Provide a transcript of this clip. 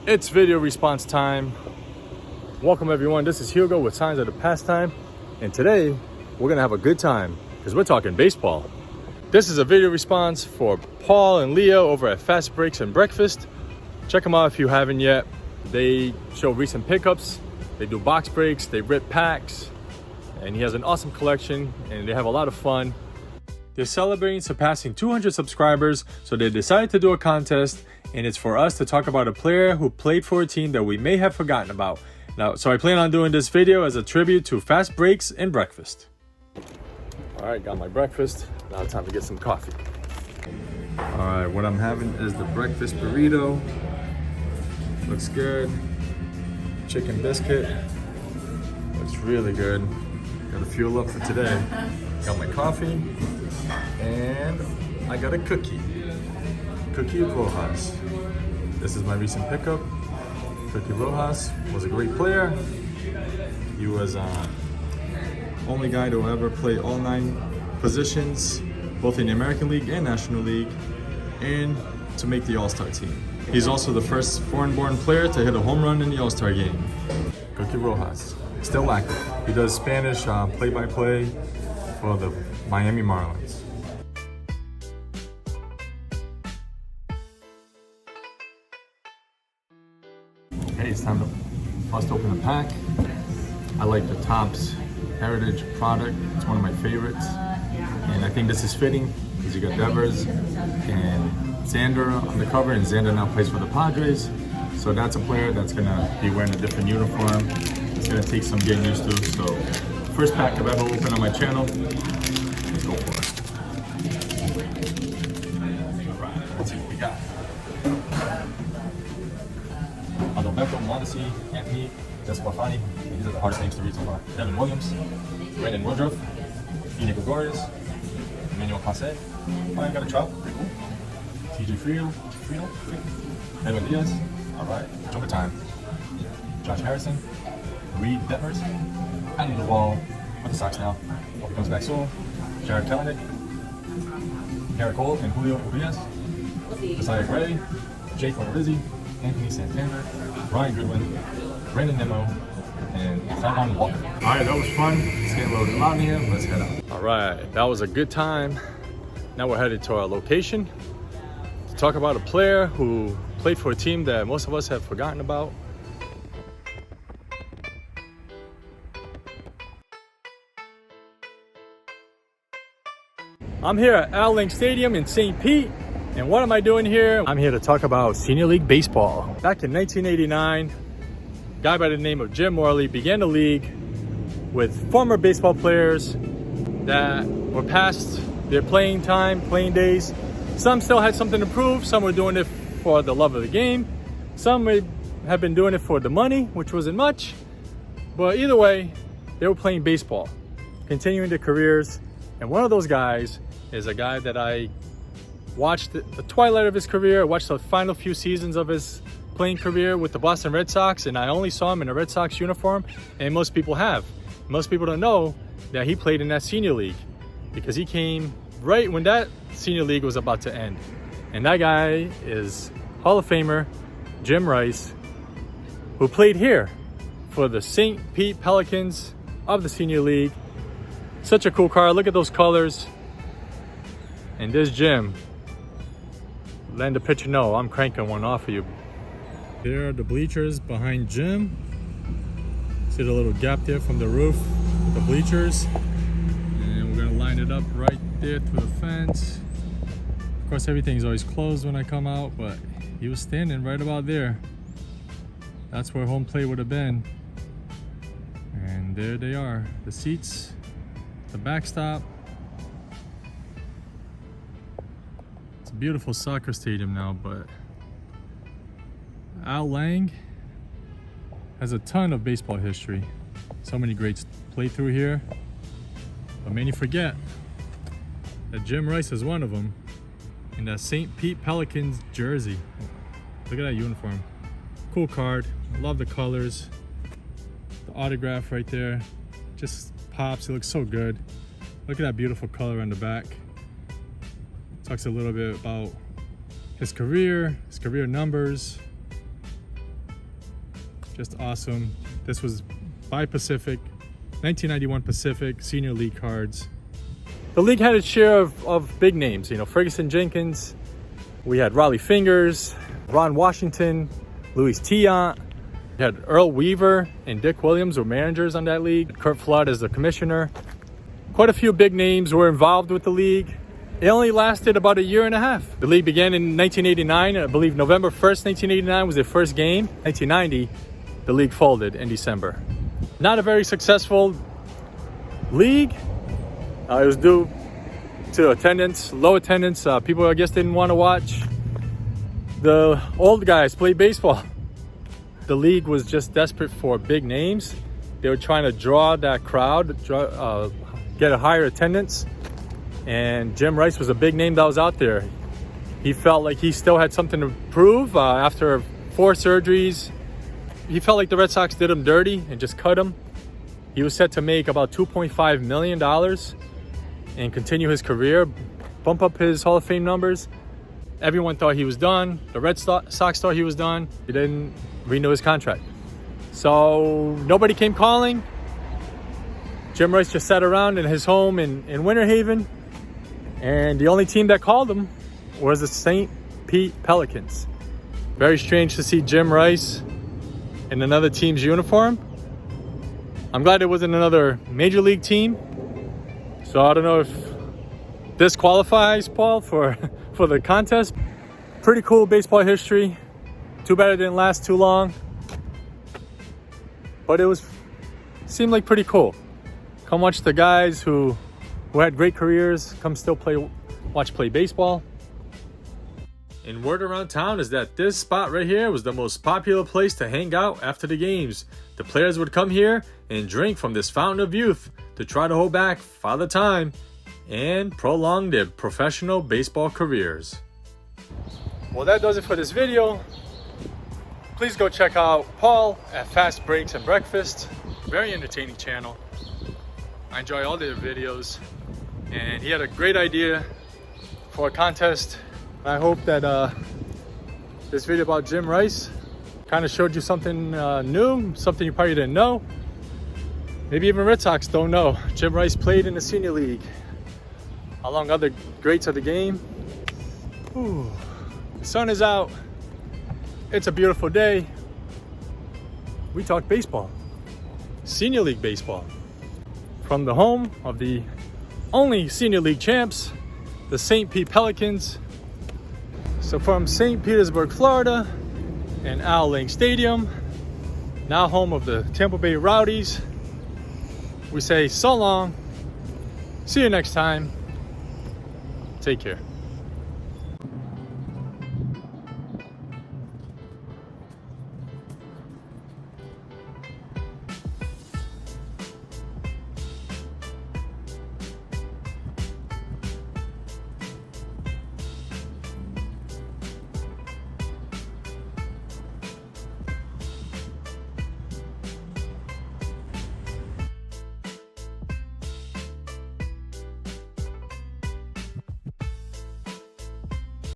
It's video response time. Welcome everyone, this is Hugo with Signs of the Pastime, and today we're gonna have a good time because we're talking baseball. This is a video response for Paul and Leo over at Fast Breaks and Breakfast. Check them out if you haven't yet. They show recent pickups, they do box breaks, they rip packs, and he has an awesome collection and they have a lot of fun. They're celebrating surpassing 200 subscribers, so they decided to do a contest, and it's for us to talk about a player who played for a team that we may have forgotten about. Now, so I plan on doing this video as a tribute to Fast Breaks and Breakfast. All right, got my breakfast. Now it's time to get some coffee. All right, what I'm having is the breakfast burrito. Looks good. Chicken biscuit. Looks really good. Got to fuel up for today. Got my coffee. And I got a cookie. Cookie Rojas. This is my recent pickup. Cookie Rojas was a great player. He was only guy to ever play all 9 positions, both in the American League and National League, and to make the All-Star team. He's also the first foreign-born player to hit a home run in the All-Star game. Cookie Rojas, still active. He does Spanish play-by-play for the Miami Marlins. Okay, it's time for us to open the pack. I like the Topps Heritage product. It's one of my favorites. And I think this is fitting because you got Devers and Xander on the cover, and Xander now plays for the Padres. So that's a player that's gonna be wearing a different uniform. It's gonna take some getting used to. So first pack I've ever opened on my channel. Let's go for it. All right, let's see what we got. Adalberto Mondesi, Anthony Desclafani. These are the hardest names to read so far. Devin Williams, Brandon Woodruff, Ina Gregorius, Emmanuel Passe. I got a Trout, pretty cool. TJ Friedl, Edwin Diaz. All right, Joker time. Josh Harrison, Reed Detmers, Andy DeWall with the Sox now. Hope he comes back soon. Jared Kelenic, Garrett Cole, and Julio Urias. Josiah Gray, Jake Odorizzi, Anthony Santander, Ryan Goodwin, Brandon Nimmo, and Simon Walker. All right, that was fun. Let's get loaded out here. Let's head out. All right, that was a good time. Now we're headed to our location to talk about a player who played for a team that most of us have forgotten about. I'm here at Al Lang Stadium in St. Pete. And what am I doing here? I'm here to talk about Senior League Baseball. Back in 1989, a guy by the name of Jim Morley began the league with former baseball players that were past their playing time, playing days. Some still had something to prove. Some were doing it for the love of the game. Some have been doing it for the money, which wasn't much. But either way, they were playing baseball, continuing their careers. And one of those guys is a guy that I watched the twilight of his career, watched the final few seasons of his playing career with the Boston Red Sox, and I only saw him in a Red Sox uniform, and most people have. Most people don't know that he played in that senior league because he came right when that senior league was about to end. And that guy is Hall of Famer Jim Rice, who played here for the St. Pete Pelicans of the senior league. Such a cool card. Look at those colors. And there's Jim. Let the pitcher know I'm cranking one off of you. Here are the bleachers behind Jim. See the little gap there from the roof, the bleachers. And we're gonna line it up right there through the fence. Of course, everything's always closed when I come out, but he was standing right about there. That's where home plate would have been. And there they are, the seats, the backstop. Beautiful soccer stadium now, but Al Lang has a ton of baseball history. So many greats played through here, but many forget that Jim Rice is one of them in that St. Pete Pelicans jersey. Look at that uniform. Cool card. I love the colors. The autograph right there just pops. It looks so good. Look at that beautiful color on the back. Talks a little bit about his career numbers. Just awesome. This was by Pacific, 1991 Pacific Senior League cards. The league had its share of big names, you know, Ferguson Jenkins. We had Raleigh Fingers, Ron Washington, Louis Tiant. We had Earl Weaver and Dick Williams were managers on that league. Curt Flood as the commissioner. Quite a few big names were involved with the league. It only lasted about a year and a half. The league began in 1989. I believe November 1st, 1989 was their first game. 1990, the league folded in December. Not a very successful league. It was due to attendance, low attendance. People, I guess, didn't want to watch the old guys play baseball. The league was just desperate for big names. They were trying to draw that crowd, get a higher attendance. And Jim Rice was a big name that was out there. He felt like he still had something to prove after 4 surgeries. He felt like the Red Sox did him dirty and just cut him. He was set to make about $2.5 million and continue his career, bump up his Hall of Fame numbers. Everyone thought he was done. The Red Sox thought he was done. He didn't renew his contract. So nobody came calling. Jim Rice just sat around in his home in Winter Haven. And the only team that called him was the St. Pete Pelicans. Very strange to see Jim Rice in another team's uniform. I'm glad it wasn't another major league team. So I don't know if this qualifies, Paul, for the contest. Pretty cool baseball history. Too bad it didn't last too long. But seemed like pretty cool. Come watch the guys who had great careers, come still watch play baseball. And word around town is that this spot right here was the most popular place to hang out after the games. The players would come here and drink from this fountain of youth to try to hold back Father Time and prolong their professional baseball careers. Well, that does it for this video. Please go check out Paul at Fast Breaks and Breakfast. Very entertaining channel. I enjoy all their videos. And he had a great idea for a contest. I hope that this video about Jim Rice kind of showed you something new, something you probably didn't know. Maybe even Red Sox don't know. Jim Rice played in the Senior League, along other greats of the game. Ooh, the sun is out. It's a beautiful day. We talk baseball, Senior League baseball, from the home of the only Senior League champs, the St. Pete Pelicans. So from St. Petersburg, Florida, and Al Lang Stadium, now home of the Tampa Bay Rowdies, we say so long. See you next time. Take care.